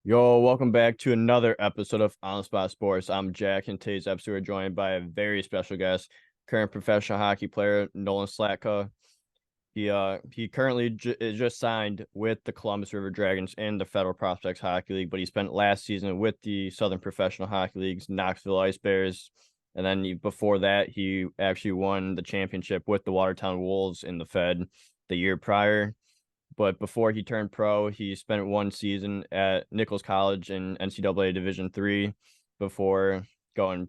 Yo, welcome back to another episode of On the Spot Sports. I'm Jack, and today's episode we're joined by a very special guest, current professional hockey player Nolan Slachetka. He currently is just signed with the Columbus River Dragons in the Federal Prospects Hockey League, but he spent last season with the Southern Professional Hockey League's Knoxville Ice Bears, and then before that, he actually won the championship with the Watertown Wolves in the Fed the year prior. But before he turned pro, he spent one season at Nichols College in NCAA Division III before going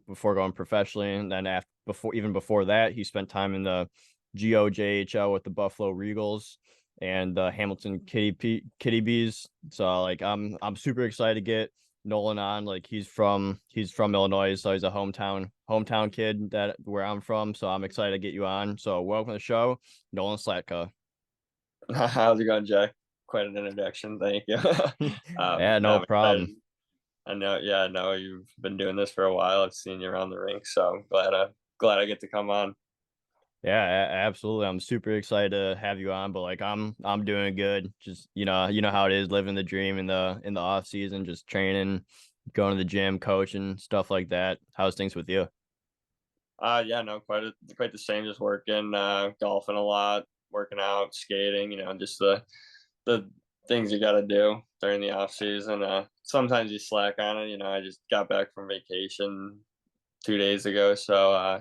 professionally. And then before that, he spent time in the GOJHL with the Buffalo Regals and the Hamilton Kitty Bees. So like I'm super excited to get Nolan on. Like he's from Illinois, so he's a hometown kid that where I'm from. So I'm excited to get you on. So welcome to the show, Nolan Slatka. How's it going, Jack? Quite an introduction. Thank you. Yeah, No, no I'm excited. problem. I know you've been doing this for a while. I've seen you around the rink, so I'm glad I get to come on. Yeah, absolutely. I'm super excited to have you on, but like I'm doing good. Just you know how it is living the dream in the off season, just training, going to the gym, coaching, stuff like that. How's things with you? Yeah, no, quite the same. Just working, golfing a lot, working out, skating. Just the things you got to do during the off season. Sometimes you slack on it. I just got back from vacation 2 days ago, so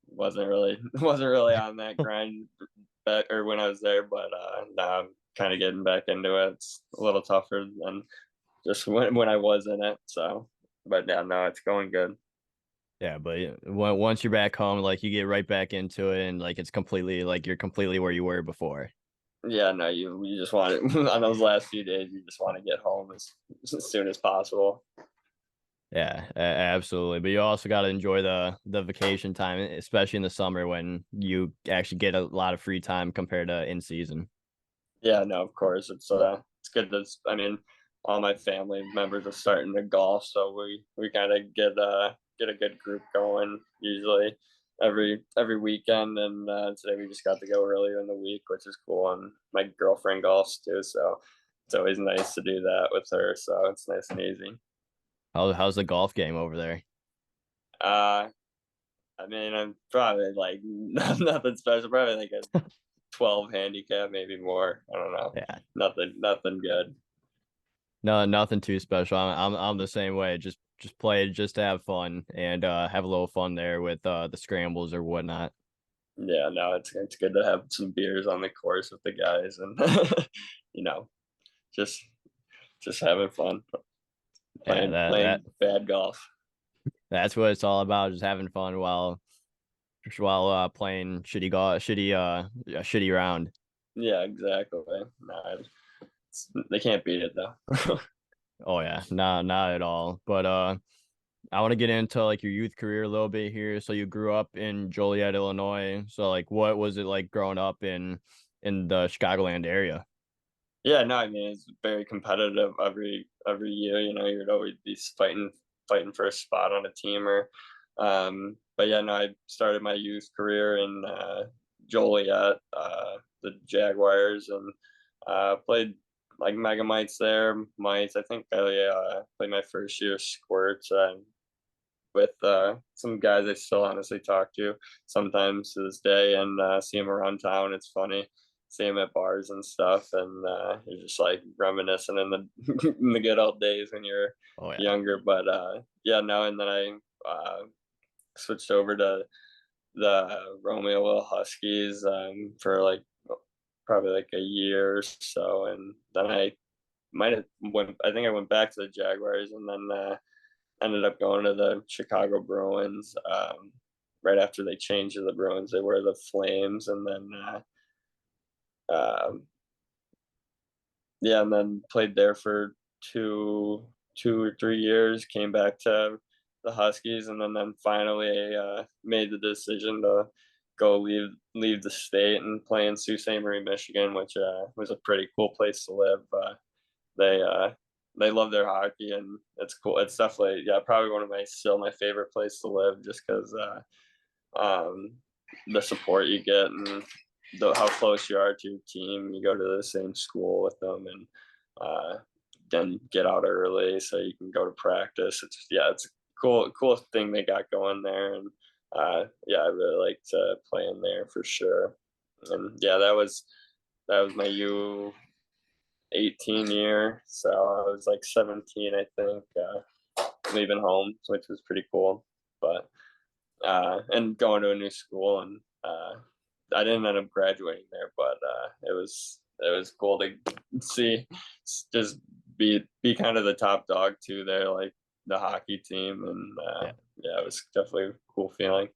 wasn't really wasn't really on that grind back or when I was there, but now I'm kind of getting back into it. It's a little tougher than just when I was in it. So, but yeah, no, it's going good. Yeah, but once you're back home, like you get right back into it, and like it's completely like you're completely where you were before. Yeah, no, you just want it on those last few days. You just want to get home as soon as possible. Yeah, absolutely. But you also got to enjoy the vacation time, especially in the summer when you actually get a lot of free time compared to in season. Yeah, no, of course it's good that I mean all my family members are starting to golf, so we kind of get a good group going usually every weekend, and today we just got to go earlier in the week, which is cool. And my girlfriend golfs too, so it's always nice to do that with her. So it's nice and easy. How's the golf game over there? Uh, I mean, I'm probably like nothing special, probably like a 12 handicap, maybe more. I don't know, Yeah, nothing good. no, nothing too special. I'm the same way. Just play it just to have fun and have a little fun there with the scrambles or whatnot. Yeah, no, it's good to have some beers on the course with the guys, and you know, just just having fun Yeah, playing that that playing bad golf. that's what it's all about, just having fun while playing shitty golf, a shitty round. Yeah, exactly. No, they can't beat it though. Oh yeah, not at all. But I want to get into like your youth career a little bit here. So you grew up in Joliet, Illinois. So like what was it like growing up in the Chicagoland area? Yeah, no, I mean it's very competitive every year. You'd always be fighting for a spot on a team or, but yeah, no, I started my youth career in Joliet, the Jaguars, and played like mega mites there. Mites, I think I played my first year squirts with some guys I still honestly talk to sometimes to this day, and see them around town. It's funny, see them at bars and stuff, and you're just like reminiscing in the in the good old days when you're Oh yeah. younger. But yeah, no, and then I switched over to the Romeoville Huskies for like probably like a year or so, and then I might have went. I think I went back to the Jaguars, and then ended up going to the Chicago Bruins. Right after they changed to the Bruins, they were the Flames, and then um, yeah, and then played there for two or 3 years. Came back to the Huskies, and then finally made the decision to go leave the state and play in Sault Ste. Marie, Michigan, which was a pretty cool place to live. They they love their hockey, and it's cool. It's definitely, yeah, probably one of my favorite place to live, just because um, the support you get, and how close you are to your team. You go to the same school with them, and uh, then get out early so you can go to practice. It's a cool thing they got going there, and yeah, I really liked playing there for sure. And yeah, that was my U18 year, so I was like 17, I think, leaving home, which was pretty cool. But and going to a new school, and I didn't end up graduating there, but it was cool to see, just be kind of the top dog too there, like the hockey team, and Yeah. yeah, it was definitely a cool feeling.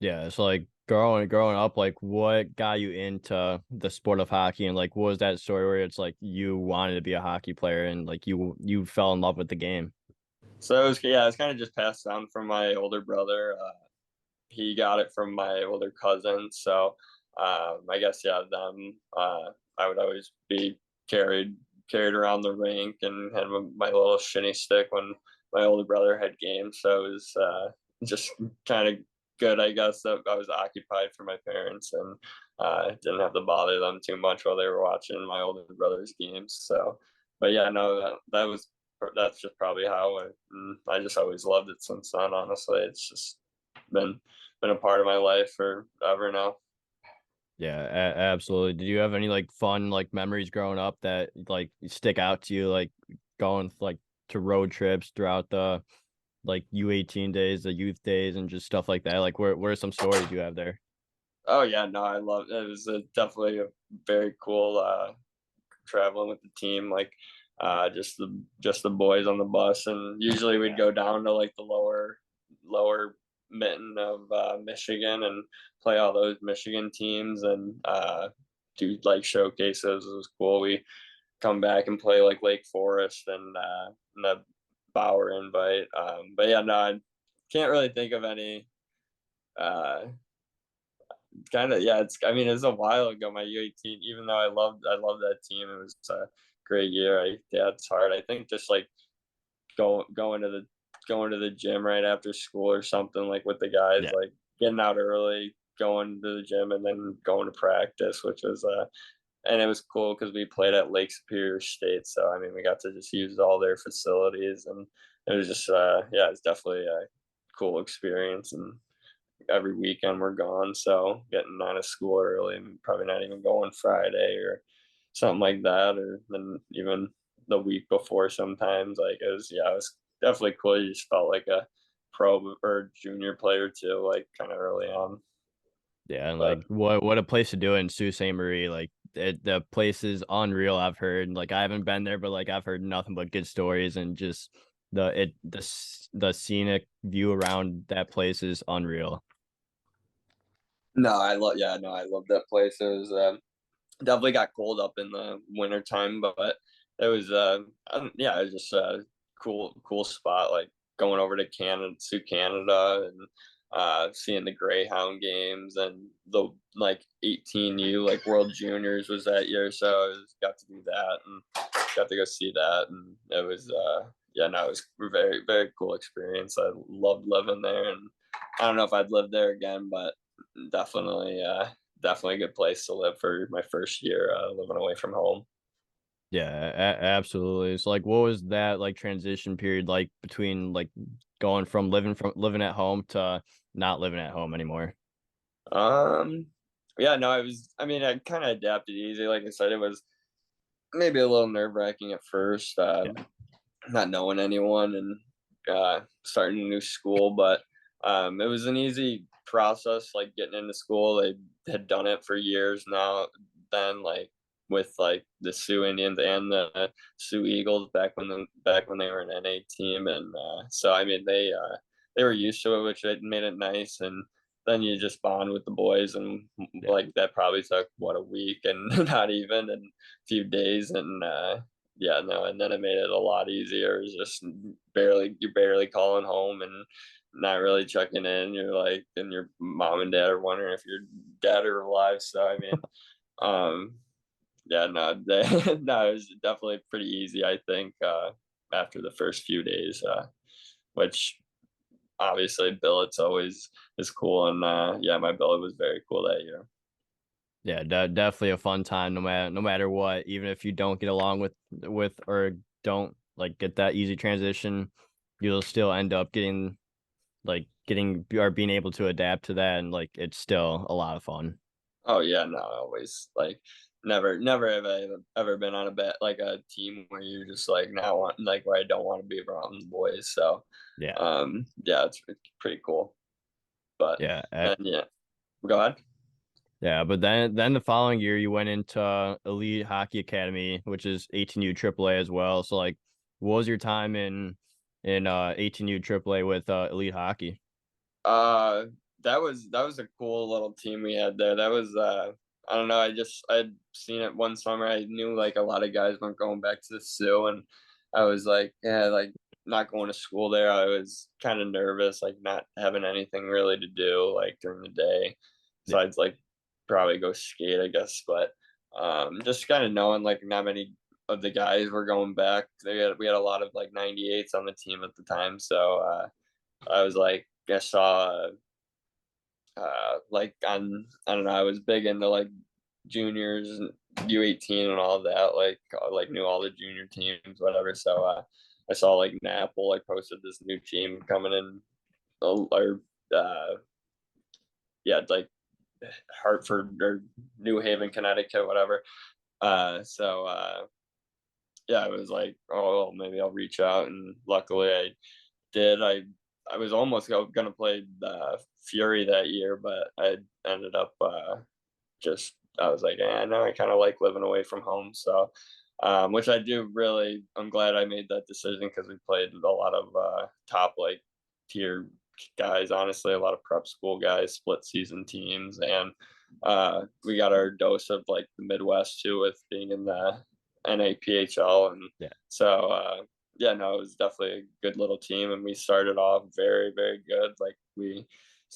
Yeah, it's like growing up, like what got you into the sport of hockey, and like what was that story where it's like you wanted to be a hockey player and like you fell in love with the game? So it was kind of just passed down from my older brother. He got it from my older cousin, so I guess yeah, them. I would always be carried carried around the rink and had my little shinny stick when my older brother had games. So it was just kind of good, I guess, that I was occupied for my parents, and didn't have to bother them too much while they were watching my older brother's games. So, but yeah, no, that's just probably how I just always loved it since then. Honestly, it's just been been a part of my life forever now. Yeah, absolutely. Did you have any like fun like memories growing up that like stick out to you, like going like to road trips throughout the like U18 days, the youth days, and just stuff like that? Like, where are some stories you have there? Oh yeah, no, I love it. Was definitely a very cool traveling with the team, like just the boys on the bus, and usually we'd go down to like the lower mitten of Michigan and play all those Michigan teams, and do like showcases. It was cool. We come back and play like Lake Forest and the Bauer invite. But yeah, no, I can't really think of any. Uh, Kind of, yeah. I mean, it's a while ago. My U18, even though I loved that team. It was a great year. Yeah, it's hard. I think just like going to the gym right after school or something, like with the guys, Yeah. like getting out early, going to the gym, and then going to practice, which was and it was cool because we played at Lake Superior State. So I mean, we got to just use all their facilities, and it was just yeah, it's definitely a cool experience. And every weekend we're gone, so getting out of school early and probably not even going Friday or something like that, or then even the week before sometimes. Like it was definitely cool. You just felt like a pro or junior player too, like kind of early on. Yeah, and But like what a place to do it in Sault Ste. Marie. Like the place is unreal. I've heard like I haven't been there, but like I've heard nothing but good stories, and just the scenic view around that place is unreal. no, I love that place. It was definitely got cold up in the winter time, but it was yeah, it was just a cool spot, like going over to Canada, and seeing the Greyhound games, and the like 18U, like World Juniors was that year, so got to do that and got to go see that, and it was yeah, no, it was a very cool experience. I loved living there, and I don't know if I'd live there again, but definitely definitely a good place to live for my first year living away from home. Yeah, absolutely. It's like what was that like transition period like between like going from living at home to not living at home anymore? Um, yeah, no, I mean, I kind of adapted easy. Like I said, it was maybe a little nerve wracking at first, Yeah. not knowing anyone and starting a new school, but it was an easy process. Like getting into school, they had done it for years now. Then, like with like the Sioux Indians and the Sioux Eagles back when they were an NA team, and so I mean they were used to it, which made it nice. And then you just bond with the boys, and Yeah. like that probably took what, a week, and not even, and a few days, and yeah, no, and then it made it a lot easier. It's just you're barely calling home and not really checking in. You're like, and your mom and dad are wondering if your dad are alive. So I mean, um, yeah, no, no, it was definitely pretty easy. I think after the first few days, which obviously billet's always is cool, and yeah, my billet was very cool that year. Yeah, definitely a fun time no matter what. Even if you don't get along with or don't like get that easy transition, you'll still end up getting or being able to adapt to that, and like it's still a lot of fun. Oh yeah, no, always like never have I ever been on a bet like a team where you're just like not want like where I don't want to be around the boys. So Yeah, yeah, it's pretty cool. But yeah, then yeah, go ahead. yeah. But then the following year you went into Elite Hockey Academy, which is 18U AAA as well. So like, what was your time in 18U AAA with Elite Hockey? Uh, that was a cool little team we had there. That was I don't know. I'd seen it one summer. I knew like a lot of guys weren't going back to the Sioux, and I was like, yeah, like not going to school there. I was kind of nervous, like not having anything really to do like during the day, Yeah, besides like probably go skate, I guess. But just kind of knowing like not many of the guys were going back. We had a lot of like 98s on the team at the time, so I was like, I saw like on I don't know, I was big into like juniors and U18 and all that, like knew all the junior teams, whatever. So I saw like Napple like posted this new team coming in, or yeah, like Hartford or New Haven, Connecticut, whatever. So yeah, I was like, oh, well, maybe I'll reach out, and luckily I did. I was almost gonna play Fury that year, but I ended up just I was like, yeah, no, I kind of like living away from home. So, which I do really. I'm glad I made that decision because we played a lot of top like tier guys. Honestly, a lot of prep school guys, split season teams, and we got our dose of like the Midwest too with being in the NAPHL, and yeah, so yeah, no, it was definitely a good little team, and we started off very, very good.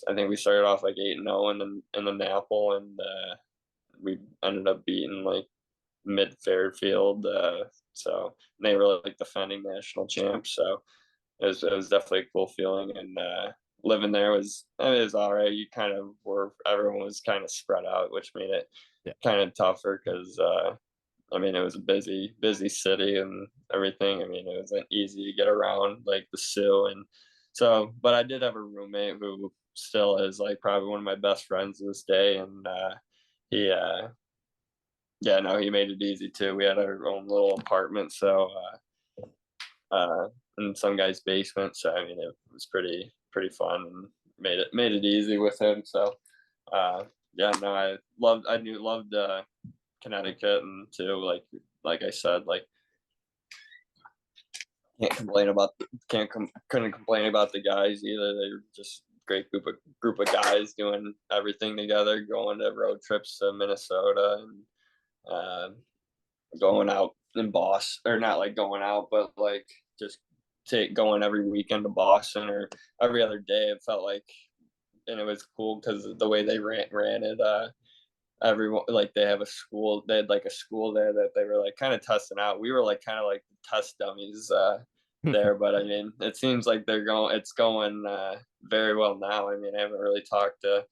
I think we started off like 8-0 in the Napple, and we ended up beating like mid Fairfield. So they were like defending national champs. So it was definitely a cool feeling, and living there was I mean, it was all right. You kind of were everyone was kind of spread out, which made it yeah. kind of tougher because I mean, it was a busy city and everything. I mean, it wasn't easy to get around like the Sioux, and so. But I did have a roommate who still is like probably one of my best friends to this day, and he, yeah, no, he made it easy too. We had our own little apartment, so in some guy's basement. So I mean, it was pretty fun and made it easy with him. So yeah, no, loved Connecticut, and too like I said, like couldn't complain about the guys either. They were just great group of guys doing everything together, going to road trips to Minnesota, and uh, going out in Boston, or not like going out, but like just going every weekend to Boston or every other day. It felt like, and it was cool because the way they ran it. Everyone like they had like a school there that they were like kind of testing out. We were like kind of like test dummies there, but I mean it seems like it's going very well now. I mean, I haven't really talked to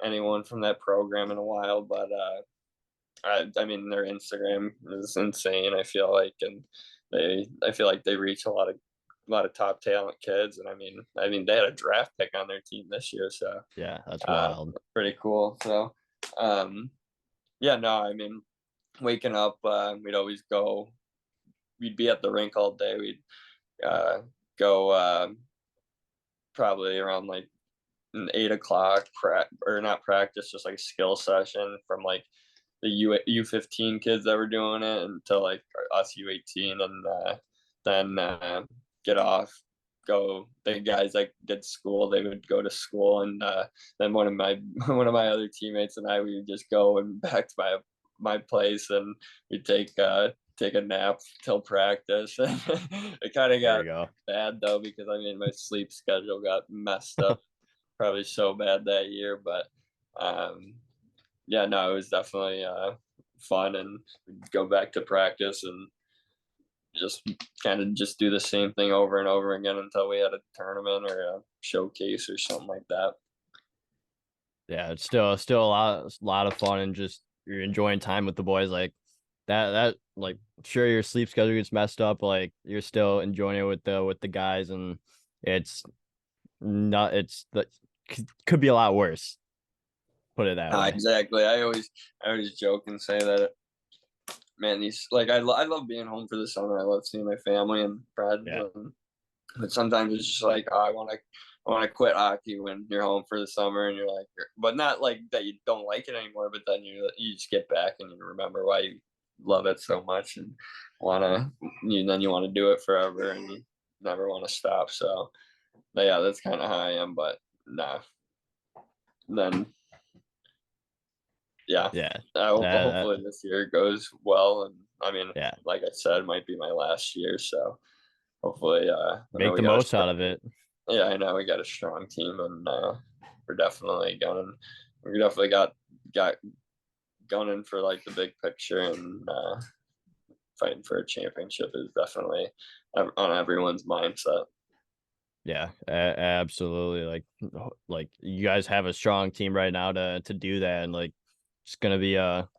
anyone from that program in a while, but I mean their Instagram is insane, I feel like, and I feel like they reach a lot of top talent kids, and I mean they had a draft pick on their team this year, so Yeah, that's wild. pretty cool. So um yeah, no, I mean, waking up, we'd be at the rink all day. We'd go probably around like 8 o'clock, or not practice, just like a skill session from like the U15 kids that were doing it until like us U18, and then get off. The guys that did school, they would go to school, and then one of my one of my other teammates and I, we would just go and back to my place, and we'd take a nap till practice. It kind of There got you go. bad though, because I mean my sleep schedule got messed up probably so bad that year, but um yeah, no, it was definitely fun, and we'd go back to practice and just kind of just do the same thing over and over again until we had a tournament or a showcase or something like that. Yeah, it's still a lot of fun, and just you're enjoying time with the boys, like that like sure your sleep schedule gets messed up, like you're still enjoying it with the guys, and it's not it's the could be a lot worse. Put it that way. Exactly. I always joke and say that, man, these like I love being home for the summer. I love seeing my family and friends, Yeah. but sometimes it's just like, oh, I want to quit hockey when you're home for the summer and you're like, but not like that you don't like it anymore, but then you just get back and you remember why you love it so much and then you want to do it forever and you never want to stop. So, but yeah, that's kind of how I am. But nah, then yeah, Yeah. That hopefully this year goes well. And I mean, yeah. like I said, it might be my last year, so hopefully, I know Make we the got most out of it. yeah, I know we got a strong team, and we're definitely going. We definitely got gunning for like the big picture, and fighting for a championship is definitely on everyone's mindset. Yeah, absolutely. Like you guys have a strong team right now to do that, and like it's gonna be a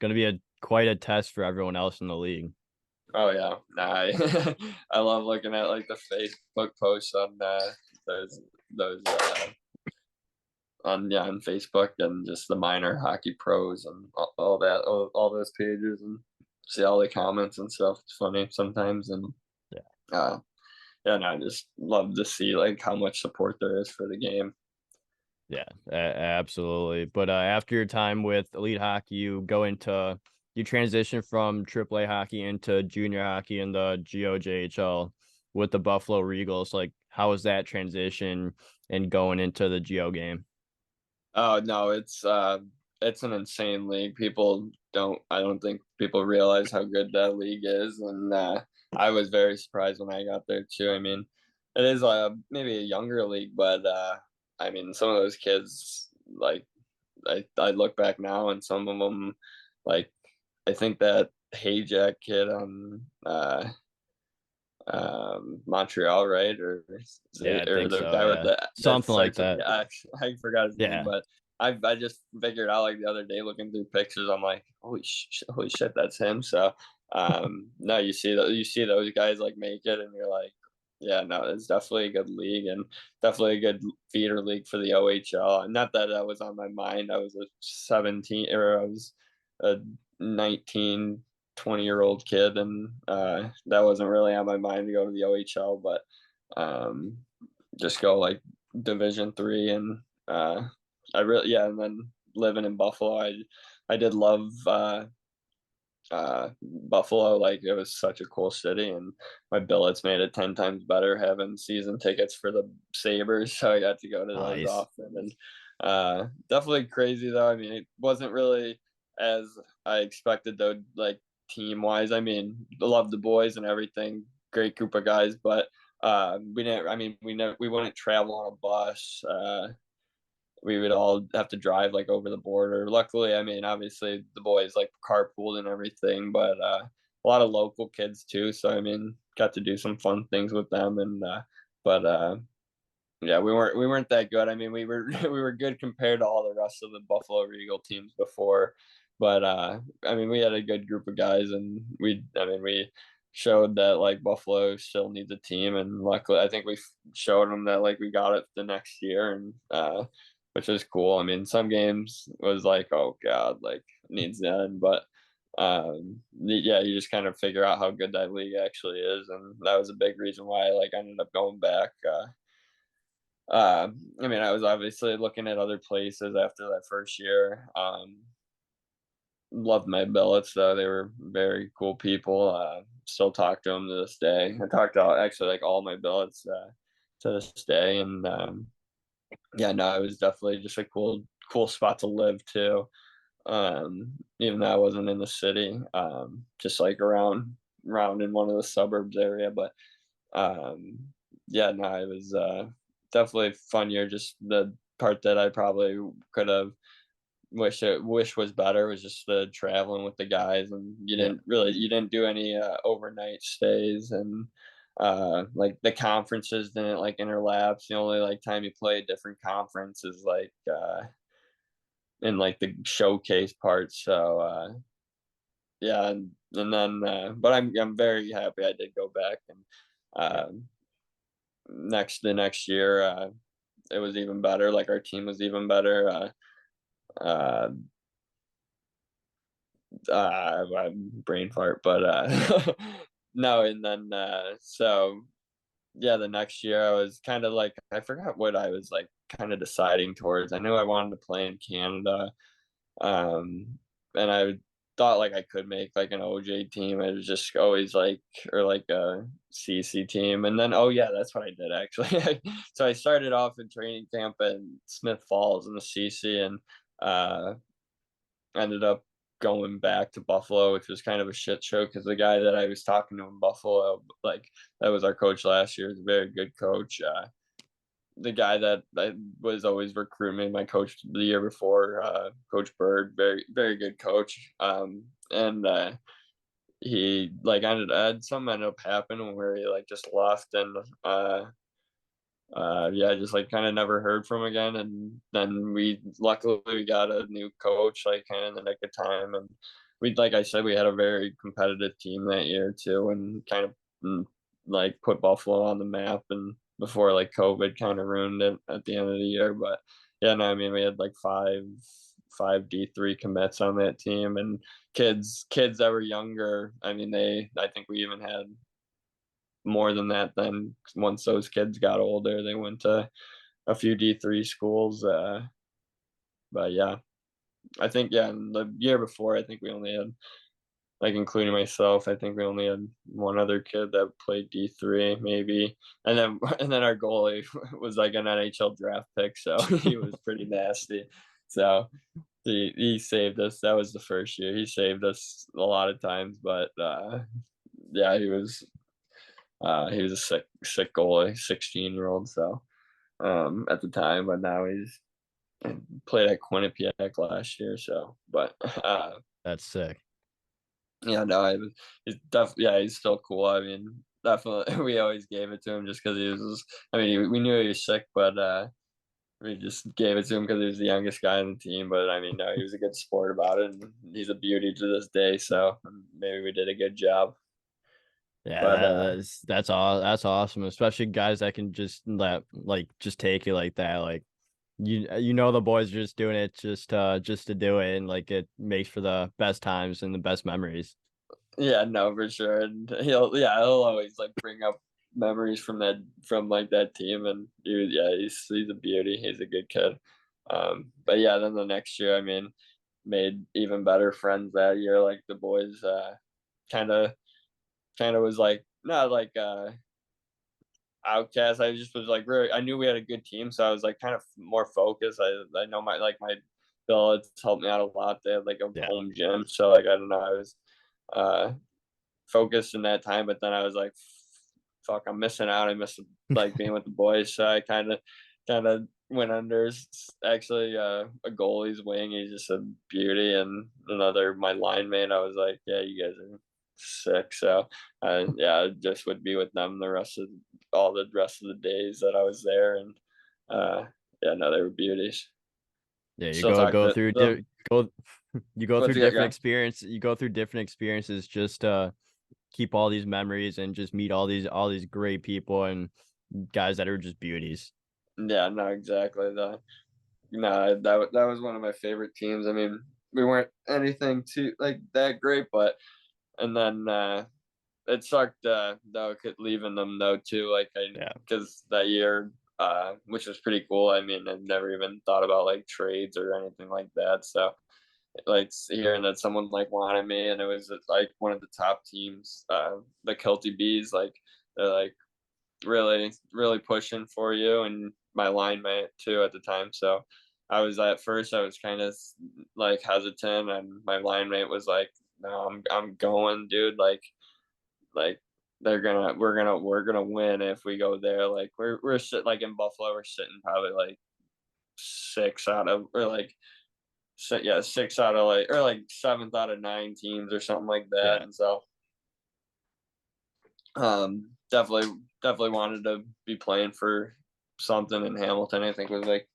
quite a test for everyone else in the league. Oh yeah, nah, I love looking at like the Facebook posts on those on Facebook and just the minor hockey pros and all that all those pages and see all the comments and stuff. It's funny sometimes and Yeah, uh yeah, and I just love to see like how much support there is for the game. yeah, absolutely. But after your time with elite hockey, you transition from AAA hockey into junior hockey in the GOJHL with the Buffalo Regals. Like, how was that transition and going into the GO game? Oh no, it's an insane league. I don't think people realize how good that league is, and I was very surprised when I got there too. I mean, it is maybe a younger league, but I mean, some of those kids like I look back now, and some of them like I think that Hayjack kid on Montreal, right? Yeah, I Or think the so. guy with Yeah, that something like starts with that. the X. I forgot his name, Yeah, but I just figured out like the other day looking through pictures. I'm like, holy shit, that's him. So, no, you see those guys like make it, and you're like, yeah, no, it's definitely a good league and definitely a good feeder league for the OHL. Not that that was on my mind. I was a 17 or I was a 19 20-year-old kid, and that wasn't really on my mind to go to the OHL, but um, just go like Division 3, and I really yeah, and then living in Buffalo, I did love Buffalo. Like it was such a cool city, and my billets made it 10 times better having season tickets for the Sabres, so I got to go to those nice. often. And definitely crazy though. I mean, it wasn't really as I expected though. Like team wise, I mean, I love the boys and everything. Great group of guys, but we didn't. I mean, we wouldn't travel on a bus. We would all have to drive like over the border. Luckily, I mean, obviously the boys like carpooled and everything, but a lot of local kids too. So I mean, got to do some fun things with them, and but yeah, we weren't that good. I mean, we were we were good compared to all the rest of the Buffalo Regal teams before, but I mean, we had a good group of guys, and we showed that like Buffalo still needs a team, and luckily, I think we showed them that like we got it the next year, and which is cool. I mean, some games was like, oh god, like needs to end, but yeah, you just kind of figure out how good that league actually is, and that was a big reason why like I ended up going back. I mean, I was obviously looking at other places after that first year. Loved my billets though; they were very cool people. Still talk to them to this day. I talked to actually like all my billets to this day, and yeah, no, it was definitely just a cool spot to live too. Even though I wasn't in the city, just like around in one of the suburbs area, but um, yeah, no, it was definitely a fun year. Just the part that I probably could have wish was better was just the traveling with the guys, and Yeah. you didn't do any overnight stays, and like the conferences didn't like interlapse. The only like time you play a different conference is like in like the showcase part. So yeah, and then but I'm very happy I did go back, and um the next year it was even better. Like our team was even better. Uh Brain fart, but no, and then so yeah, the next year I was kind of like, I forgot what I was like kind of deciding towards. I knew I wanted to play in Canada, um, and I thought like I could make like an OJ team. It was just always like, or like a CC team, and then oh yeah, that's what I did actually. So I started off in training camp in Smith Falls in the CC, and uh, ended up going back to Buffalo, which was kind of a shit show because the guy that I was talking to in Buffalo, like that was our coach last year, is a very good coach. The guy that I was always recruiting me, my coach the year before, Coach Bird, very very good coach. And he like something ended up happening where he like just left, and yeah, just like kind of never heard from again. And then luckily we got a new coach like kind of in the nick of time, and we, like I said, we had a very competitive team that year too, and kind of like put Buffalo on the map, and before like COVID kind of ruined it at the end of the year. But yeah, no, I mean we had like five D3 commits on that team, and kids that were younger. I mean I think we even had more than that. Then once those kids got older, they went to a few D3 schools. But yeah, I think yeah, and the year before, I think we only had, like including myself, I think we only had one other kid that played D3 maybe, and then and then our goalie was like an NHL draft pick, so he was pretty nasty. So he saved us. That was the first year. He saved us a lot of times, but yeah, he was a sick goalie, 16-year-old. So at the time, but now he's played at Quinnipiac last year. So, but That's sick. yeah, no, he's definitely, yeah, he's still cool. I mean, definitely, we always gave it to him just because he was. I mean, we knew he was sick, but we just gave it to him because he was the youngest guy on the team. But I mean, no, he was a good sport about it, and he's a beauty to this day. So maybe we did a good job. Yeah, But that's all. That's awesome, especially guys that can just just take it like that. Like you know the boys are just doing it just to do it, and like it makes for the best times and the best memories. yeah, no, for sure. And he'll always like bring up memories from like that team, and he's a beauty. He's a good kid. But yeah, then the next year, I mean, made even better friends that year. Like the boys, kind of was like not like outcast. I just was like really. I knew we had a good team, so I was like kind of more focused. I know my billets helped me out a lot. They had like a Yeah, home gym, so like I don't know. I was uh focused in that time, but then I was like, fuck, I'm missing out. I miss like being with the boys. So I kind of went under actually a goalie's wing. He's just a beauty, and another my line mate. I was like, yeah, you guys are sick. So yeah, I just would be with them all the rest of the days that I was there, and uh, yeah, no, they were beauties. yeah. You Still go talk go to through them. go you go through What's it? different Yeah, experience. You go through different experiences just keep all these memories and just meet all these great people and guys that are just beauties. yeah, no, exactly. No, that was one of my favorite teams. I mean, we weren't anything too like that great, but and then it sucked though leaving them though too. Like I Yeah, because that year, which was pretty cool. I mean, I never even thought about like trades or anything like that. So like hearing that someone like wanted me, and it was like one of the top teams, the Kelty Bees, like they're like really really pushing for you, and my line mate too at the time. So at first I was kind of like hesitant, and my line mate was like, no, I'm going, dude. Like we're gonna win if we go there. Like we're sitting like in Buffalo, we're sitting probably like six out of or like yeah, six out of like or like seventh out of nine teams or something like that. yeah. And so definitely wanted to be playing for something in Hamilton. I think was like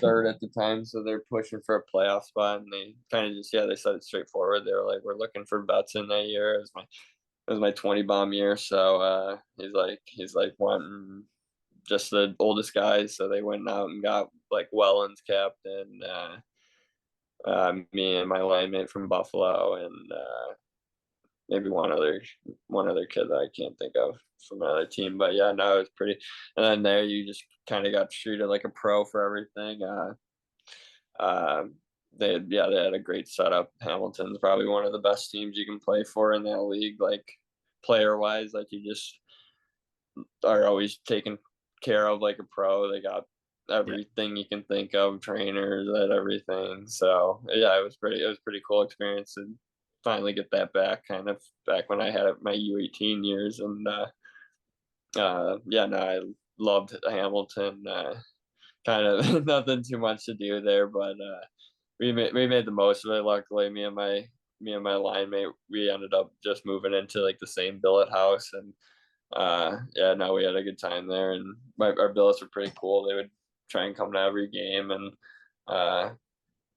third at the time, so they're pushing for a playoff spot, and they kind of just they said it straightforward. They were like, "We're looking for bets in that year." It was my 20 bomb year, so he's like wanting just the oldest guys, so they went out and got like Wellens captain, me and my line mate from Buffalo, and maybe one other kid that I can't think of from another team. But yeah, no, it was pretty. And then there, you just kind of got treated like a pro for everything. Um, they had a great setup. Hamilton's probably one of the best teams you can play for in that league. Like player wise, like you just are always taken care of like a pro. They got Yeah. everything you can think of, trainers and everything. So yeah, it was pretty cool experience and finally get that back, kind of back when I had my U18 years. And yeah, no, I loved Hamilton. Kind of nothing too much to do there, but we made the most of it. Luckily, me and my line mate, we ended up just moving into like the same billet house, and yeah, no, we had a good time there, and our billets were pretty cool. They would try and come to every game, and uh,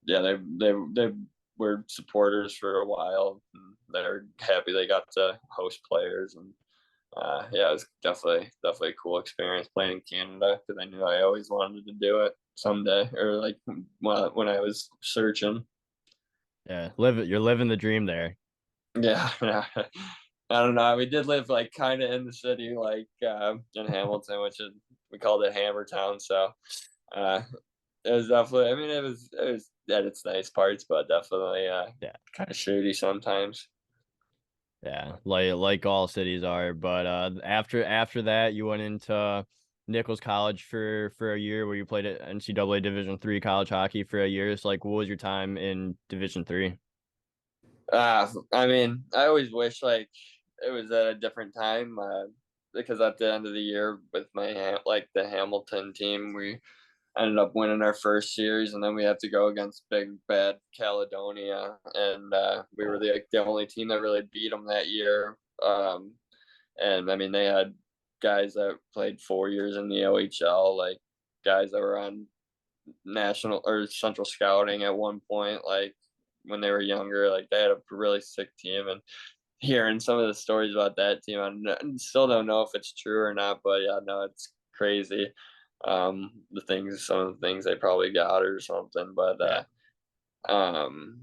yeah, they were supporters for a while. And they're happy they got to host players, and yeah, it was definitely a cool experience playing in Canada, because I knew I always wanted to do it someday, or like when I was searching. Yeah, you're living the dream there. Yeah, yeah. I don't know. We did live like kind of in the city, like in Hamilton, which is we called it Hammer Town. So uh, it was definitely. I mean, it was at its nice parts, but definitely Yeah. kind of shady sometimes. Yeah, like all cities are. But after that, you went into Nichols College for a year, where you played at NCAA Division III college hockey for a year. So, like, what was your time in Division III? I mean, I always wish like it was at a different time, because at the end of the year with like the Hamilton team, we ended up winning our first series, and then we had to go against big bad Caledonia, and we were the only team that really beat them that year. And I mean, they had guys that played 4 years in the OHL, like guys that were on national or central scouting at one point, like when they were younger. Like they had a really sick team, and hearing some of the stories about that team, still don't know if it's true or not. But yeah, no, it's crazy. Some of the things they probably got or something. But Yeah, um,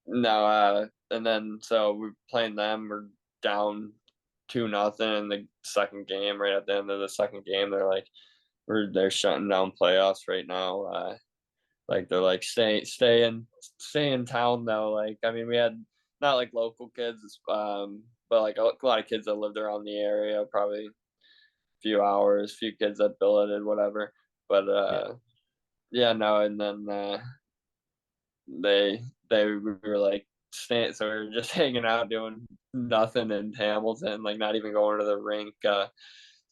no, and then so we're playing them. We're down 2-0 in the second game. Right at the end of the second game, they're shutting down playoffs right now. Like they're like stay in town though. Like I mean, we had not like local kids, but like a lot of kids that lived around the area, probably a few hours, few kids that billeted, whatever. But yeah, yeah, no, and then they we were like staying, so we were just hanging out doing nothing in Hamilton, like not even going to the rink,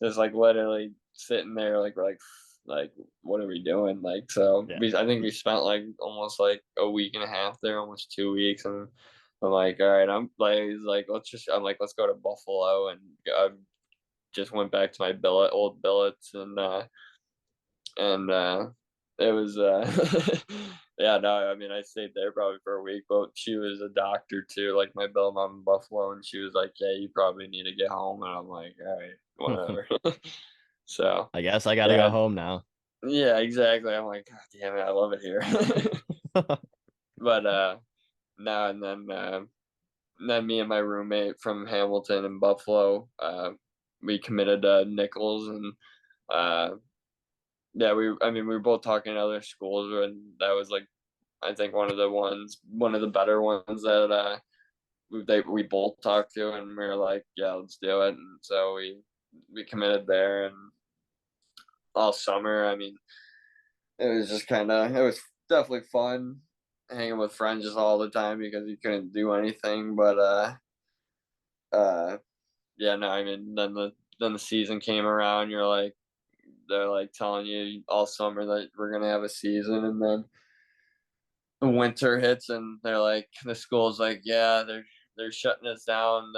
just like literally sitting there, like we're like what are we doing? Like so yeah. I think we spent like almost like a week and a half there, almost 2 weeks, and I'm like, all right, he's like, I'm like, let's go to Buffalo, and I just went back to my old billets, and it was yeah, no, I mean, I stayed there probably for a week, but she was a doctor too, like my bill mom in Buffalo, and she was like, yeah, you probably need to get home, and I'm like, all right, whatever. So I guess I gotta go yeah, home now. yeah, exactly. I'm like, god damn it, I love it here. But no, and then me and my roommate from Hamilton and Buffalo, we committed to Nichols, and uh yeah, I mean, we were both talking to other schools, and that was like, I think one of the better ones that we both talked to, and we were like, yeah, let's do it. And so we committed there, and all summer, I mean, it was definitely fun hanging with friends just all the time, because you couldn't do anything. But uh yeah, no, I mean, then the season came around. They're like telling you all summer that we're gonna have a season, and then the winter hits, and the school's like, yeah, they're shutting us down,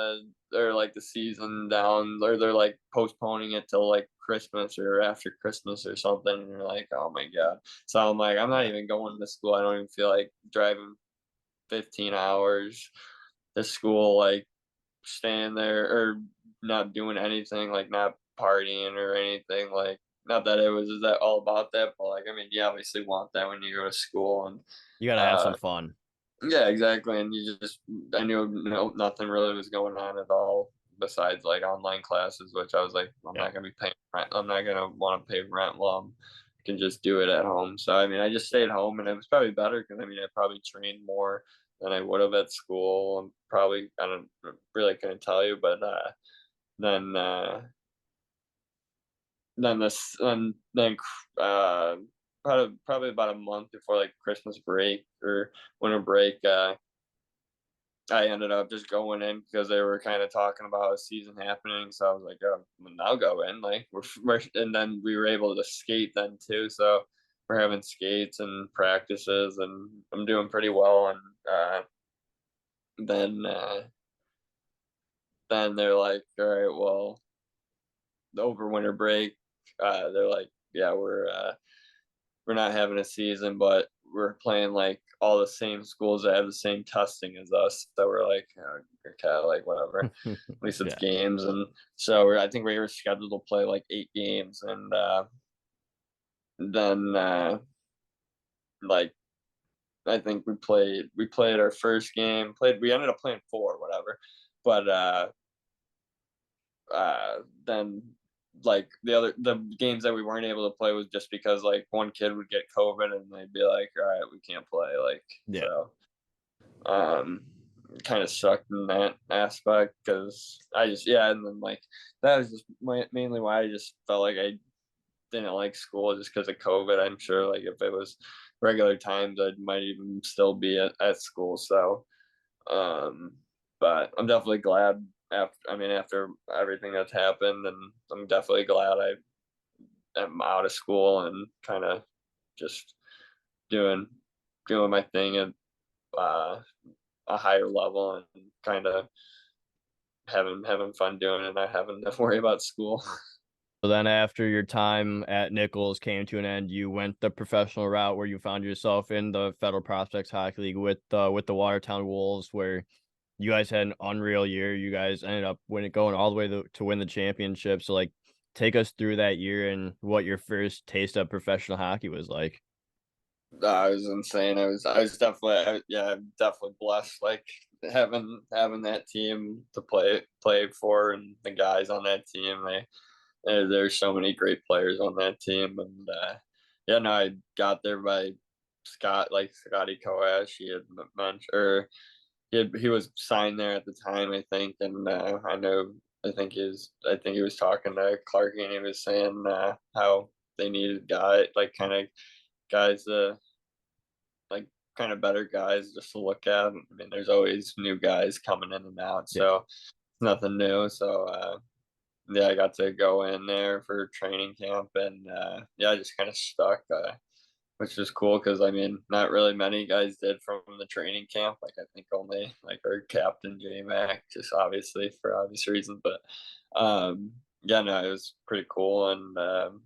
they're like the season down, or they're like postponing it till like Christmas or after Christmas or something. And you're like, oh my god. So I'm like, I'm not even going to school. I don't even feel like driving 15 hours to school, like staying there or not doing anything, like not partying or anything. Like, not that it was that all about that, but like, I mean, you obviously want that when you go to school. And You gotta have some fun. yeah, exactly. And I knew nothing really was going on at all besides like online classes, which I was like, I'm Yeah. not gonna be paying rent. I'm not gonna want to pay rent while I can just do it at home. So I mean, I just stayed home, and it was probably better because I mean, I probably trained more than I would have at school. And probably, I don't really couldn't tell you, but then then uh probably about a month before like Christmas break or winter break, I ended up just going in because they were kind of talking about a season happening. So I was like, oh, well, I'll go in. Like and then we were able to skate then too. So we're having skates and practices, and I'm doing pretty well. And then uh, then they're like, all right, well, over winter break, they're like, yeah, we're not having a season, but we're playing like all the same schools that have the same testing as us. So we're like, oh, okay, like whatever. At least it's Yeah. games. And so I think we were scheduled to play like 8 games, and then like I think we played our first game. We ended up playing four, whatever. But then like the games that we weren't able to play was just because like one kid would get COVID and they'd be like, all right, we can't play. Like, Yeah. so um kind of sucked in that aspect because I just, yeah. And then like that was just mainly why I just felt like I didn't like school, just because of COVID. I'm sure like if it was regular times I might even still be at school. So um, but I'm definitely glad after everything that's happened, and I'm definitely glad I am out of school and kind of just doing my thing at uh, a higher level, and kind of having fun doing it, not having to worry about school. So then after your time at Nichols came to an end, you went the professional route where you found yourself in the Federal Prospects Hockey League with the Watertown Wolves, where you guys had an unreal year. You guys ended up going all the way to win the championship. So like take us through that year and what your first taste of professional hockey was like. I was insane. I was definitely, yeah, I'm definitely blessed. Like having that team to play for, and the guys on that team. There's so many great players on that team, and yeah, no, I got there by Scotty Koash. He had mentioned, or he was signed there at the time, I think, and I know. I think he was talking to Clark, and he was saying how they needed guys, like kind of better guys just to look at. I mean, there's always new guys coming in and out, Yeah. so it's nothing new. So yeah, I got to go in there for training camp, and yeah, I just kind of stuck, which was cool because I mean, not really many guys did from the training camp. Like I think only like our captain J Mac, just obviously for obvious reasons. But yeah, no, it was pretty cool, and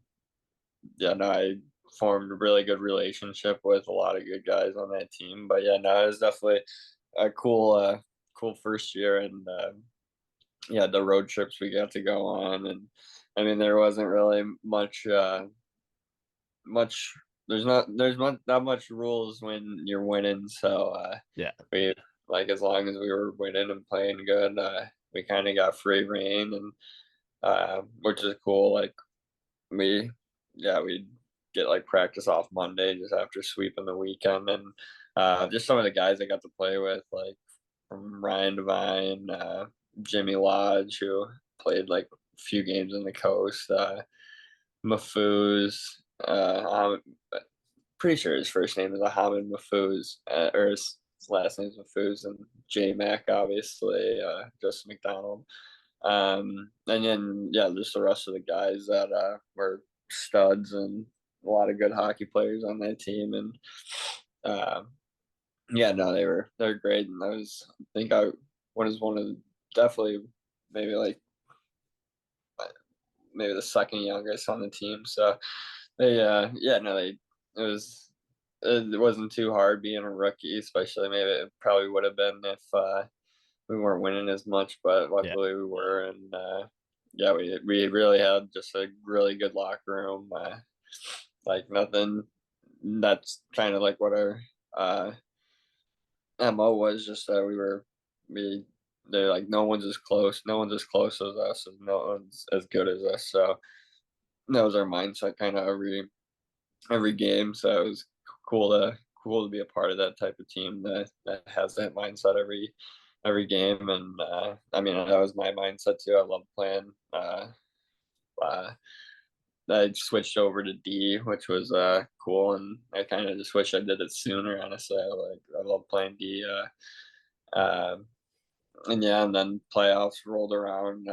yeah, no, I formed a really good relationship with a lot of good guys on that team. But yeah, no, it was definitely a cool first year, and yeah, the road trips we got to go on. And I mean, there wasn't really much. Not much rules when you're winning. So Yeah. we like, as long as we were winning and playing good, we kind of got free reign, and which is cool. Like we yeah, we'd get like practice off Monday just after sweeping the weekend. And just some of the guys I got to play with, like from Ryan Devine, Jimmy Lodge, who played like a few games in the coast, Mafuz, pretty sure his first name is Ahmed Mafuz, or his last name is Mafuz, and J Mac, obviously, Justin McDonald. And then yeah, just the rest of the guys that were studs, and a lot of good hockey players on that team. And yeah, no, they're great. And I think I one of definitely maybe like maybe the second youngest on the team. So they yeah, no, they it was it wasn't too hard being a rookie, especially maybe it probably would have been if we weren't winning as much, but Yeah. luckily we were, and yeah, we really had just a really good locker room. Like nothing. That's kind of like what our uh, MO was. Just that we they're like no one's as close, no one's as close as us, and no one's as good as us. So that was our mindset kind of every game. So it was cool to be a part of that type of team that has that mindset every game. And I mean that was my mindset too. I love playing. Uh, I switched over to D, which was cool, and I kind of just wish I did it sooner. Honestly, I love playing D. And yeah, and then playoffs rolled around.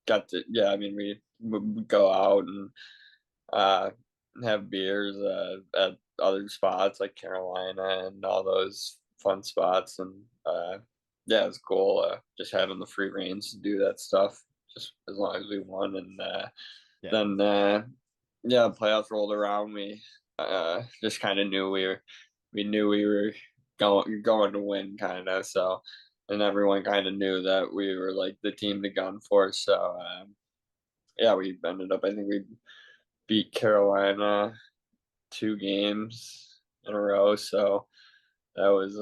Got to yeah. I mean, we would go out and uh, have beers at other spots like Carolina and all those fun spots, and yeah, it was cool. Just having the free reigns to do that stuff, just as long as we won, and Yeah. then yeah, playoffs rolled around. We just kind of knew we were going to win, kind of. So, and everyone kind of knew that we were like the team to gun for. So, yeah, we ended up. I think we beat Carolina 2 games in a row. So that was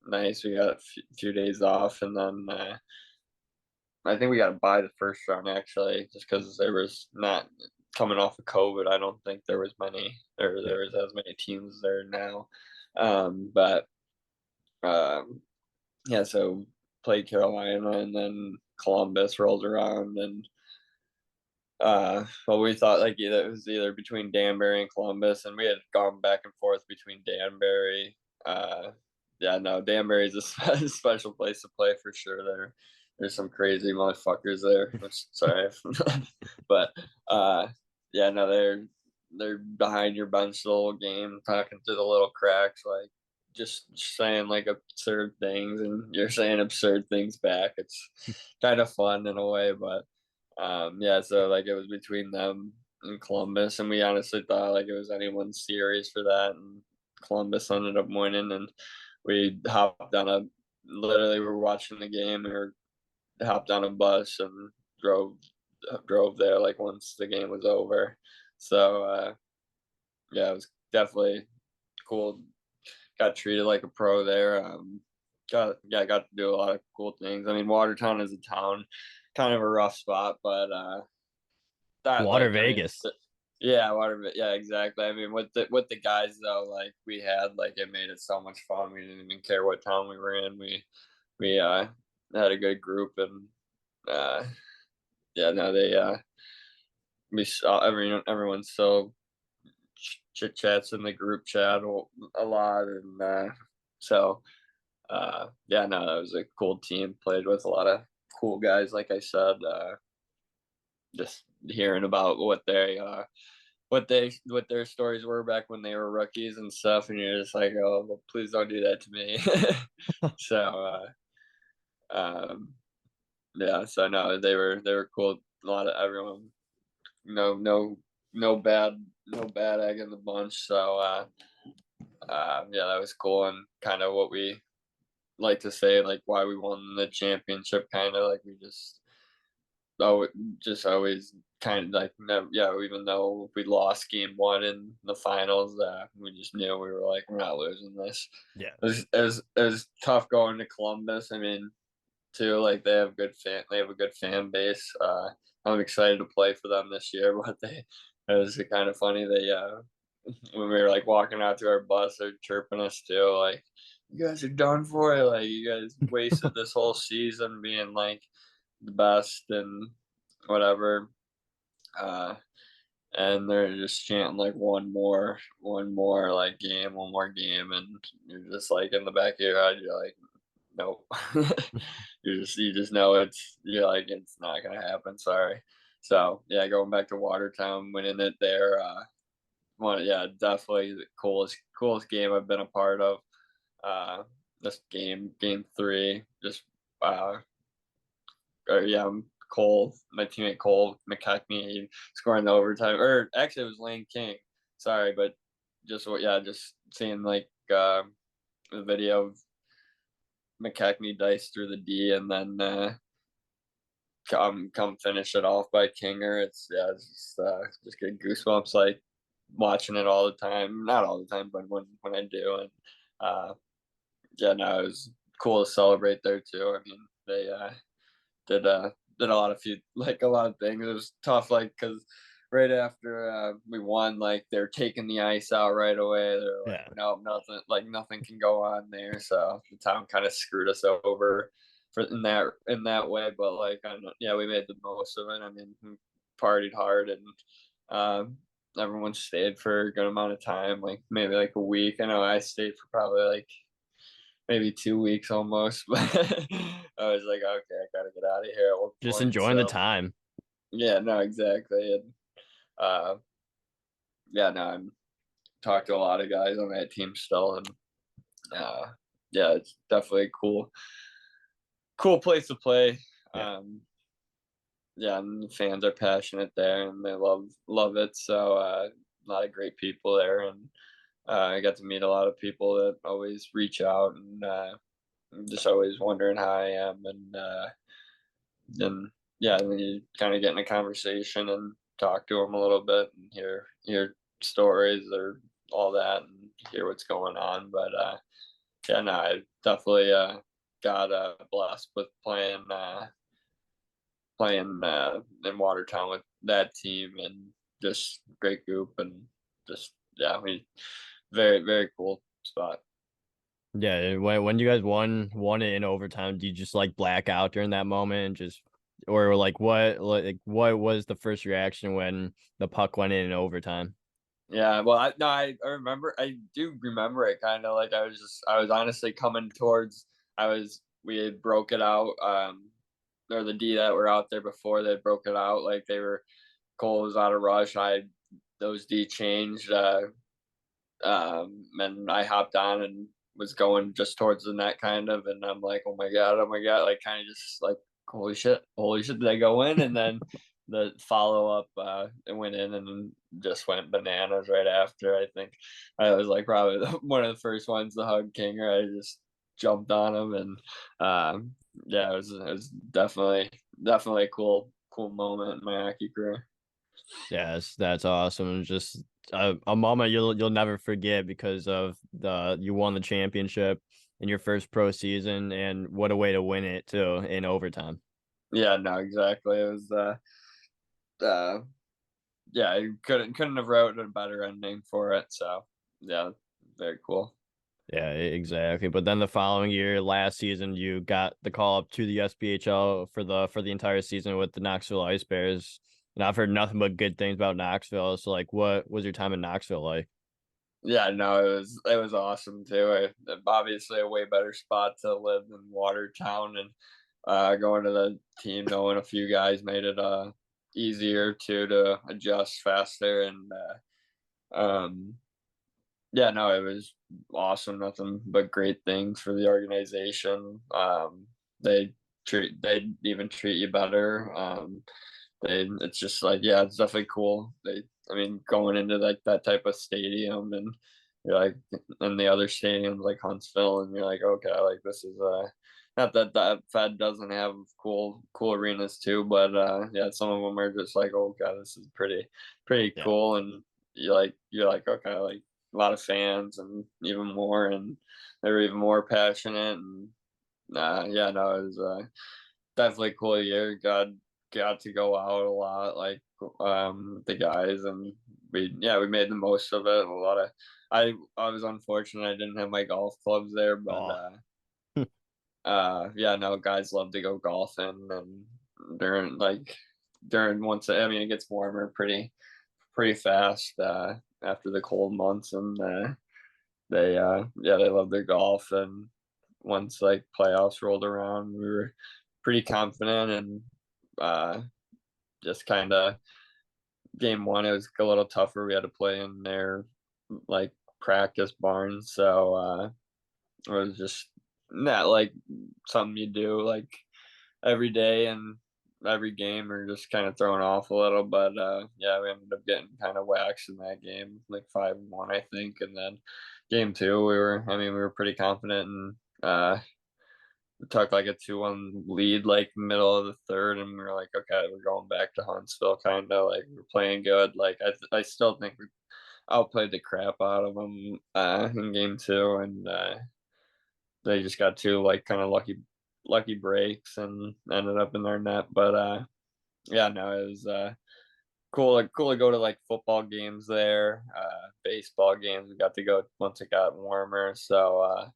nice. We got a few days off, and then I think we got to buy the first round actually, just because there was not coming off of COVID. I don't think there was Yeah. there was as many teams there now. But um, yeah, so played Carolina, and then Columbus rolled around, and well, we thought like either it was either between Danbury and Columbus, and we had gone back and forth between Danbury. Uh, yeah, no, Danbury's a special place to play for sure. There's some crazy motherfuckers there. Which sorry, but yeah, no, they're behind your bench the whole game, talking through the little cracks, like just saying like absurd things, and you're saying absurd things back. It's kind of fun in a way, but yeah, so like it was between them and Columbus, and we honestly thought like it was anyone's series for that, and Columbus ended up winning, and we hopped on a literally we were watching the game, and we hopped on a bus and drove there like once the game was over. So yeah, it was definitely cool. Got treated like a pro there. Got to do a lot of cool things. I mean, Watertown is a town, kind of a rough spot, but that Water like I mean, Vegas. yeah, yeah, exactly. I mean, with the guys though, like we had, like it made it so much fun. We didn't even care what town we were in. We had a good group, and yeah, no, they we saw everyone's so chit chats in the group chat a lot, and so yeah, no, that was a cool team. Played with a lot of cool guys, like I said. Just hearing about what their stories were back when they were rookies and stuff, and you're just like, oh, well, please don't do that to me. So um yeah, so no, they were cool. A lot of everyone, no bad egg in the bunch. So yeah, that was cool, and kind of what we like to say, like why we won the championship, kind of like we oh, just always kind of like never, yeah. Even though we lost game 1 in the finals, we just knew we were like we're not losing this. Yeah. It was tough going to Columbus. I mean, too, like they have a good fan base. I'm excited to play for them this year, but it was kind of funny. They when we were like walking out to our bus, they're chirping us too, like you guys are done for it. Like you guys wasted this whole season being like the best and whatever. Uh, and they're just chanting like one more game, and you're just like in the back of your head, you're like, nope. You just know you're like it's not gonna happen. Sorry. So yeah, going back to Watertown, winning it there. Yeah, definitely the coolest game I've been a part of. Uh, this game 3, just uh or yeah, Cole, my teammate Cole McKechnie, he scoring the overtime, or actually it was Lane King. Sorry, but just seeing like the video of McKechnie dice through the D and then come finish it off by Kinger. It's just getting goosebumps like watching it all the time. Not all the time, but when I do. And uh yeah, no, it was cool to celebrate there too. I mean, they did did a lot of things. It was tough, like, because right after we won, like they're taking the ice out right away. They're like, Yeah. no, nothing can go on there. So the town kind of screwed us over for in that way. But like, I know, yeah, we made the most of it. I mean, we partied hard and um, everyone stayed for a good amount of time, like maybe like a week. I know I stayed for probably like maybe 2 weeks almost, but I was like, okay, I gotta get out of here at one Just point. enjoying the So time. yeah, no, exactly. And uh, yeah, no, I'm talked to a lot of guys on that team still, and uh, yeah, it's definitely a cool place to play. Yeah. Um, yeah, and the fans are passionate there, and they love it. So a lot of great people there, and I got to meet a lot of people that always reach out and I'm just always wondering how I am, and yeah, and then you kind of get in a conversation and talk to them a little bit and hear stories or all that and hear what's going on. But yeah, no, I definitely got blessed with playing in Watertown with that team and just great group and just yeah, we very cool spot. Yeah, and when you guys won it in overtime, do you just like black out during that moment and just, or like what was the first reaction when the puck went in overtime? Yeah, well, I no, I remember, I do remember it kind of like I was honestly coming towards, we had broke it out, or the D that were out there before they broke it out, like they were, Cole was out of rush, those D changed, and I hopped on and was going just towards the net kind of, and I'm like, oh my god, like kind of just like holy shit, did I go in? And then the follow up, it went in and just went bananas right after. I think I was like probably one of the first ones to hug Kinger. I just jumped on him and yeah, it was definitely a cool moment in my hockey career. Yes, that's awesome. Just a moment you'll never forget because of the you won the championship in your first pro season, and what a way to win it too in overtime. Yeah, no, exactly. It was uh yeah, I couldn't have wrote a better ending for it. So yeah, very cool. Yeah, exactly. But then the following year, last season, you got the call up to the SPHL for the entire season with the Knoxville Ice Bears. And I've heard nothing but good things about Knoxville. So, like, what was your time in Knoxville like? Yeah, no, it was awesome too. Obviously a way better spot to live than Watertown, and going to the team, knowing a few guys made it easier to adjust faster, and yeah, no, it was awesome. Nothing but great things for the organization. They they even treat you better. It's just like, yeah, it's definitely cool. I mean, going into like that type of stadium, and you're like in the other stadiums like Huntsville, and you're like, okay, like this is not that Fed doesn't have cool arenas too, but yeah, some of them are just like, oh god, this is pretty Yeah. cool, and you're like, okay, like a lot of fans and even more, and they're even more passionate, and yeah, no, it was definitely a cool year. Got to go out a lot, like the guys, and we made the most of it. A lot of I was unfortunate I didn't have my golf clubs there, but Oh, yeah, no, guys love to go golfing, and during once, I mean, it gets warmer pretty fast after the cold months, and they love their golf, and once like playoffs rolled around, we were pretty confident, and uh just kind of game one, it was a little tougher. We had to play in their like practice barn, so it was just not like something you do like every day and every game, or just kind of thrown off a little. But yeah, we ended up getting kind of waxed in that game, like 5-1, I think. And then game two, we were pretty confident, and we took like a 2-1 lead, like middle of the third, and we were like, okay, we're going back to Huntsville, kind of like we're playing good. Like I still think we outplayed the crap out of them in game two, and they just got two like kind of lucky breaks and ended up in their net. But yeah, no, it was cool to go to like football games there, baseball games. We got to go once it got warmer. So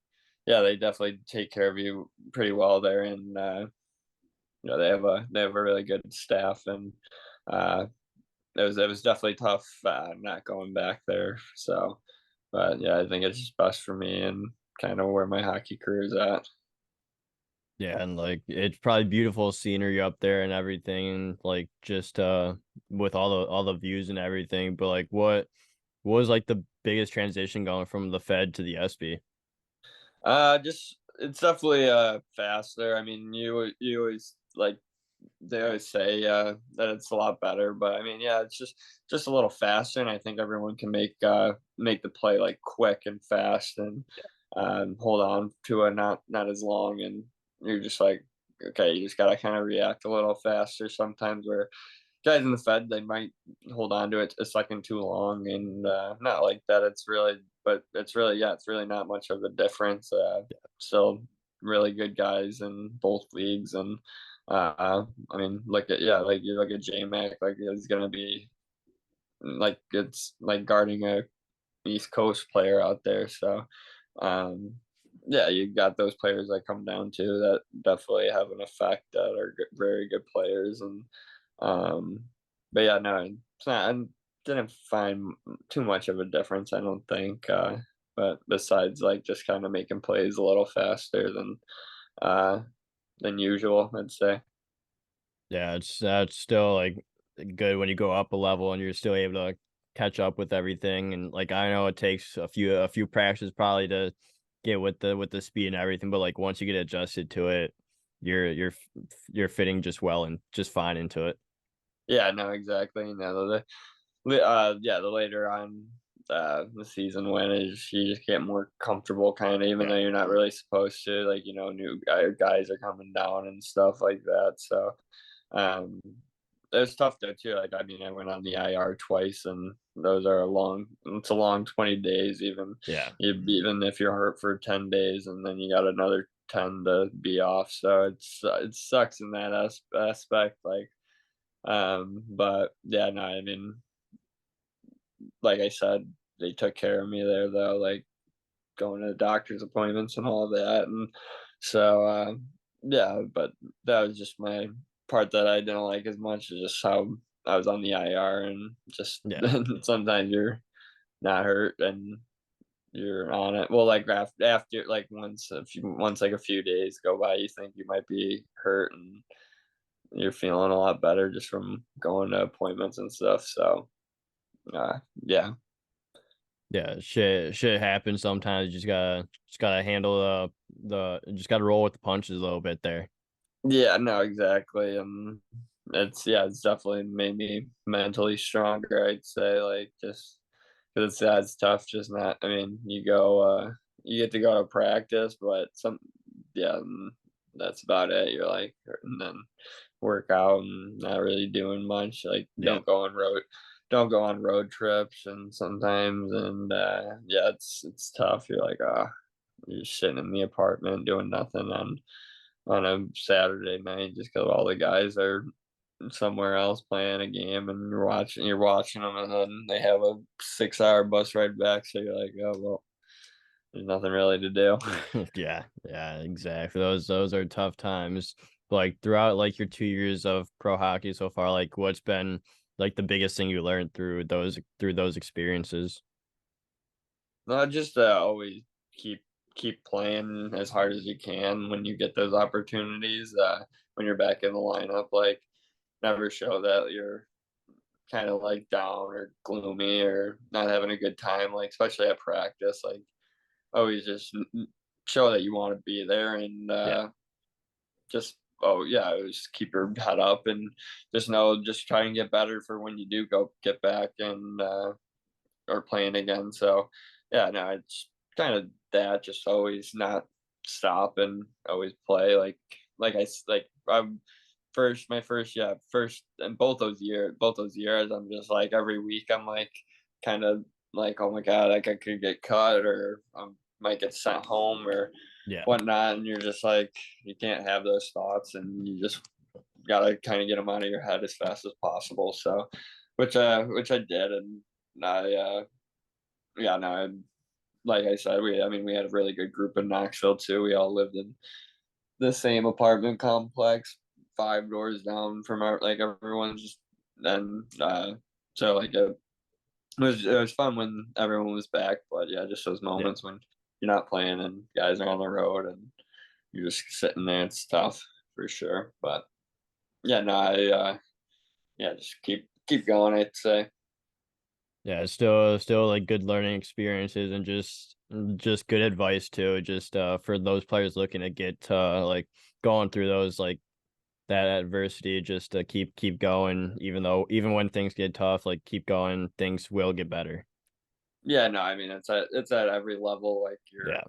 yeah, they definitely take care of you pretty well there, and they have a really good staff, and uh, it was definitely tough not going back there. So, but yeah, I think it's just best for me and kind of where my hockey career is at. Yeah, and like it's probably beautiful scenery up there and everything, like just with all the views and everything. But like what was like the biggest transition going from the Fed to the SB? Just it's definitely faster. I mean, you always like they always say that it's a lot better, but I mean, yeah, it's just a little faster, and I think everyone can make the play like quick and fast, and hold on to it not as long, and you're just like, okay, you just gotta kind of react a little faster sometimes. Where guys in the Fed, they might hold on to it a second too long, and not like that. But it's really, yeah, it's really not much of a difference. Still really good guys in both leagues, and I mean, like you look at J Mac, like he's gonna be like it's like guarding a East Coast player out there. So um, yeah, you got those players that come down to that definitely have an effect, that are very good players. And um, but yeah, no, it's not. I didn't find too much of a difference, I don't think. But besides, like just kind of making plays a little faster uh, than usual, I'd say. Yeah, it's that's still like good when you go up a level and you're still able to catch up with everything. And like I know it takes a few practices probably to get with the speed and everything, but like once you get adjusted to it, you're fitting just well and just fine into it. Yeah, no, exactly. No, yeah, the later on the season went, is you just get more comfortable, kind of, even Yeah. though you're not really supposed to. Like, guys are coming down and stuff like that. So um, it was tough though too. Like, I mean, I went on the IR twice, and those are a long. It's a long 20 days, Yeah. even if you're hurt for 10 days, and then you got another 10 to be off. So it sucks in that aspect. Like, but yeah, no, I mean, like I said, they took care of me there though, like going to the doctor's appointments and all of that. And so yeah, but that was just my part that I didn't like as much, is just how I was on the IR, and just Yeah. sometimes you're not hurt and you're on it. Well, like after like once like a few days go by, you think you might be hurt, and you're feeling a lot better just from going to appointments and stuff. So yeah. Yeah, shit happens sometimes. You just gotta handle just gotta roll with the punches a little bit there. Yeah, no, exactly. It's definitely made me mentally stronger, I'd say, like, just 'cause it's tough, just not. I mean, you get to go to practice, but yeah, that's about it. You're like, and then work out and not really doing much. Like, Yeah. don't go on road trips, and sometimes, and yeah, it's tough. You're like, you're just sitting in the apartment doing nothing on a Saturday night, just because all the guys are somewhere else playing a game, and you're watching them, and then they have a 6-hour bus ride back, so you're like, "Oh, well, there's nothing really to do." Yeah, yeah, exactly. Those are tough times. Like throughout like your 2 years of pro hockey so far, like what's been like the biggest thing you learned through those experiences? No, just always keep playing as hard as you can when you get those opportunities, when you're back in the lineup, like, never show that you're kinda, like, down or gloomy or not having a good time, like, especially at practice, like, always just show that you want to be there, and Yeah. just just keep your head up and just try and get better for when you do go get back and or playing again. So yeah, no, it's kind of that, just always not stop and always play. Like I'm first my first yeah first and both those years I'm just like every week I'm like kind of like, oh my god, like I could get cut or I might get sent home or Yeah. whatnot, and you're just like, you can't have those thoughts, and you just gotta kind of get them out of your head as fast as possible. So which I did, and I yeah, no, like I said, we had a really good group in Knoxville too. We all lived in the same apartment complex, 5 doors down from our like, everyone's just and, so, like, it was fun when everyone was back, but, yeah, just those Yeah. moments when you're not playing and guys are on the road and you're just sitting there, it's tough for sure, but, yeah, no, yeah, just keep going, I'd say. Yeah, still like good learning experiences and just good advice too. Just for those players looking to get like going through those like that adversity, just to keep going, even when things get tough, like keep going, things will get better. Yeah, no, I mean, it's at every level, like, Yeah.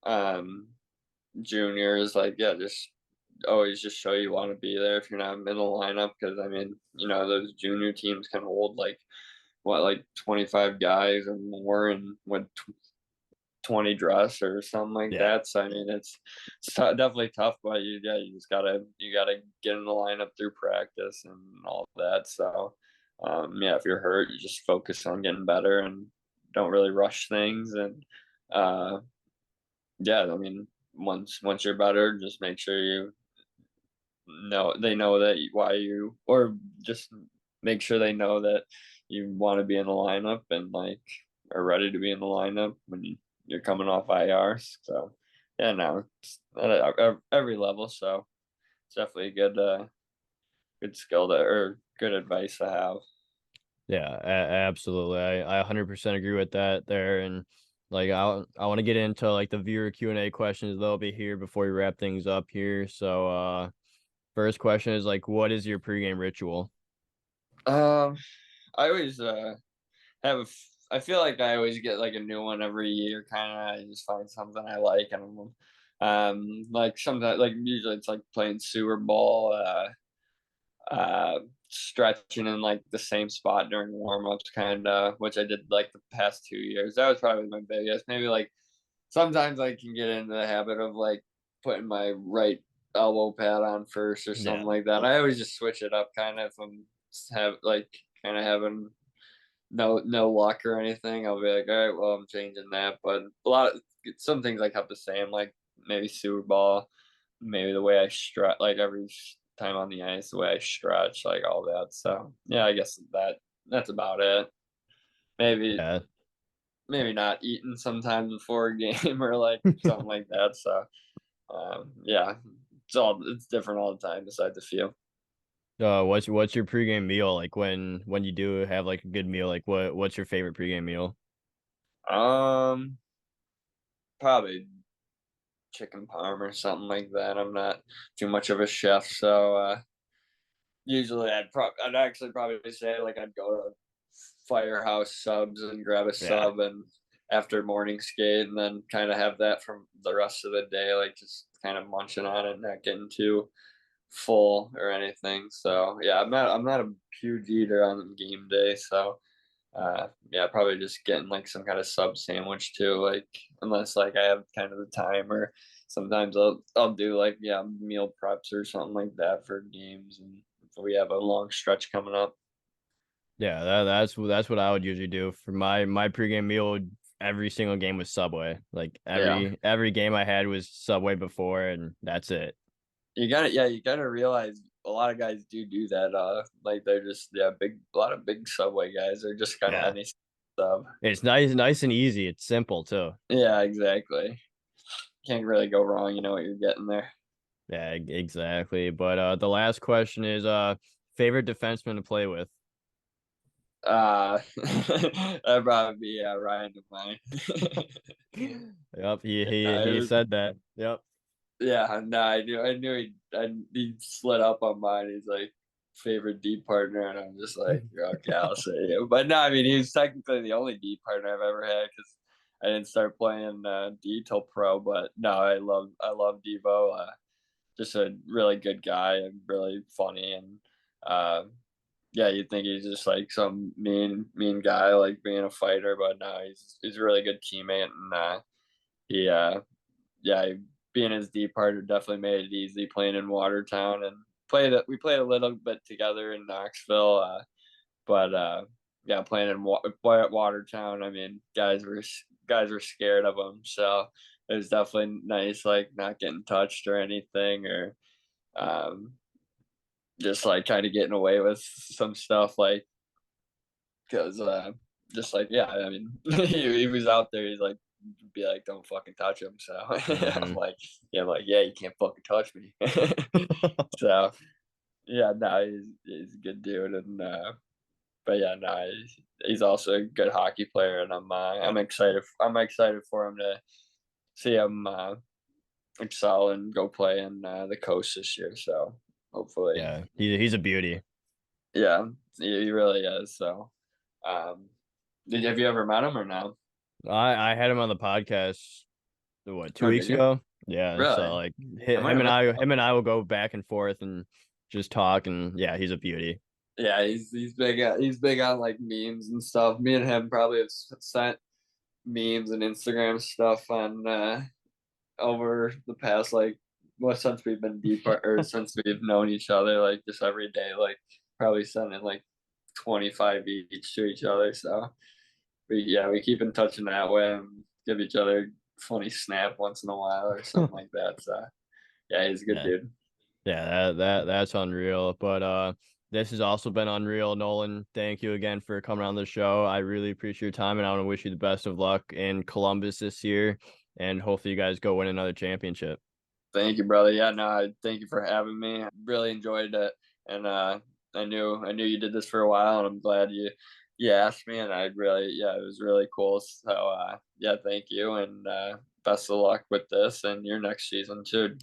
um, juniors, like, yeah, just always just show you wanna be there if you're not in the lineup, because I mean, those junior teams can hold, like, what, like, 25 guys or more and with 20 dress or something like Yeah. that, so, I mean, definitely tough, but you just gotta get in the lineup through practice and all that, so, yeah, if you're hurt, you just focus on getting better and don't really rush things, and, uh, yeah, I mean, once you're better, just make sure they know that why you or just make sure they know that you wanna be in the lineup and, like, are ready to be in the lineup when you're coming off IR, so, yeah, no, it's at every level, so it's definitely a good skill to or good advice to have. Yeah, absolutely. I 100% agree with that there. And like, I want to get into like the viewer Q&A questions. They'll be here before we wrap things up here. So, first question is like, what is your pregame ritual? Um, I always, I feel like I always get, like, a new one every year, kinda, I just find something I like, and, like, sometimes like, usually it's, like, playing sewer ball, stretching in like the same spot during warm-ups, kinda, which I did like the past 2 years. That was probably my biggest. Maybe like sometimes I can get into the habit of like putting my right elbow pad on first or Yeah. something like that. I always just switch it up kind of if I'm have like kind of having no luck or anything. I'll be like, all right, well I'm changing that. But some things I kept the same, like maybe sewer ball, maybe the way I stretch, like every time on the ice, the way I stretch, like all that. So yeah, I guess that's about it. Maybe Yeah. maybe not eating sometimes before a game or like something like that. So yeah, it's different all the time besides a few. What's your pregame meal like when you do have like a good meal? Like what's your favorite pregame meal? Um, Probably chicken parm or something like that. I'm not too much of a chef, so usually I'd actually probably say like I'd go to Firehouse Subs and grab a Yeah. sub and after morning skate and then kind of have that from the rest of the day, like just kind of munching on it, not getting too full or anything. So yeah, I'm not a huge eater on game day, so yeah, probably just getting like some kind of sub sandwich too, like unless like I have kind of the time or sometimes I'll do like yeah, meal preps or something like that for games and if we have a long stretch coming up. Yeah, that's what I would usually do for my pregame meal. Every single game was Subway. Like Yeah. every game I had was Subway before, and that's it. You gotta realize a lot of guys do that, like, they're just yeah, a lot of big Subway guys are just kinda Yeah, any sub. it's nice and easy. It's simple too. Yeah, exactly. Can't really go wrong, you know what you're getting there. Yeah, exactly. But the last question is favorite defenseman to play with. That'd probably be Ryan of mine. Yep, he Yeah, said that. Yep. yeah, no, he slid up on mine. He's like favorite D partner, and I'm just like, okay, I'll say it. But no, I mean, he's technically the only D partner I've ever had because I didn't start playing D till pro. But no, I love Devo. Just a really good guy and really funny, and uh, yeah, you'd think he's just like some mean guy, like being a fighter, but no, he's a really good teammate, and he yeah, being his D partner definitely made it easy playing in Watertown, and we played a little bit together in Knoxville, but yeah, playing in Watertown, I mean, guys were scared of him, so it was definitely nice, like not getting touched or anything, or um, just like kind of getting away with some stuff, like because just like yeah, I mean, he was out there, he's like be like, "Don't fucking touch him." So I'm Hmm. like, yeah, I'm like, yeah, you can't fucking touch me. So yeah, no, he's a good dude, and but yeah, no, he's also a good hockey player, and I'm Yep. excited. I'm excited for him to see him excel and go play in the coast this year. So hopefully, Yeah, he's a beauty. yeah, he really is. So, um, have you ever met him or no? I had him on the podcast what, two Oh, weeks did you? ago? Yeah, so Really? like I might have met. him and I will go back and forth and just talk, and yeah, he's a beauty. Yeah, he's big on like memes and stuff. Me and him probably have sent memes and Instagram stuff on over the past like well since we've been deep or since we've known each other like just every day like probably sending like 25 each to each other. So we keep in touch in that way and give each other funny snap once in a while or something like that. So yeah, he's a good Yeah. dude. Yeah, that's unreal. But this has also been unreal, Nolan. Thank you again for coming on the show. I really appreciate your time, and I want to wish you the best of luck in Columbus this year, and hopefully you guys go win another championship. Thank you, brother. Yeah, no, thank you for having me. Really enjoyed it, and I knew you did this for a while, and I'm glad you asked me, and I really yeah, it was really cool. So yeah, thank you, and best of luck with this and your next season too.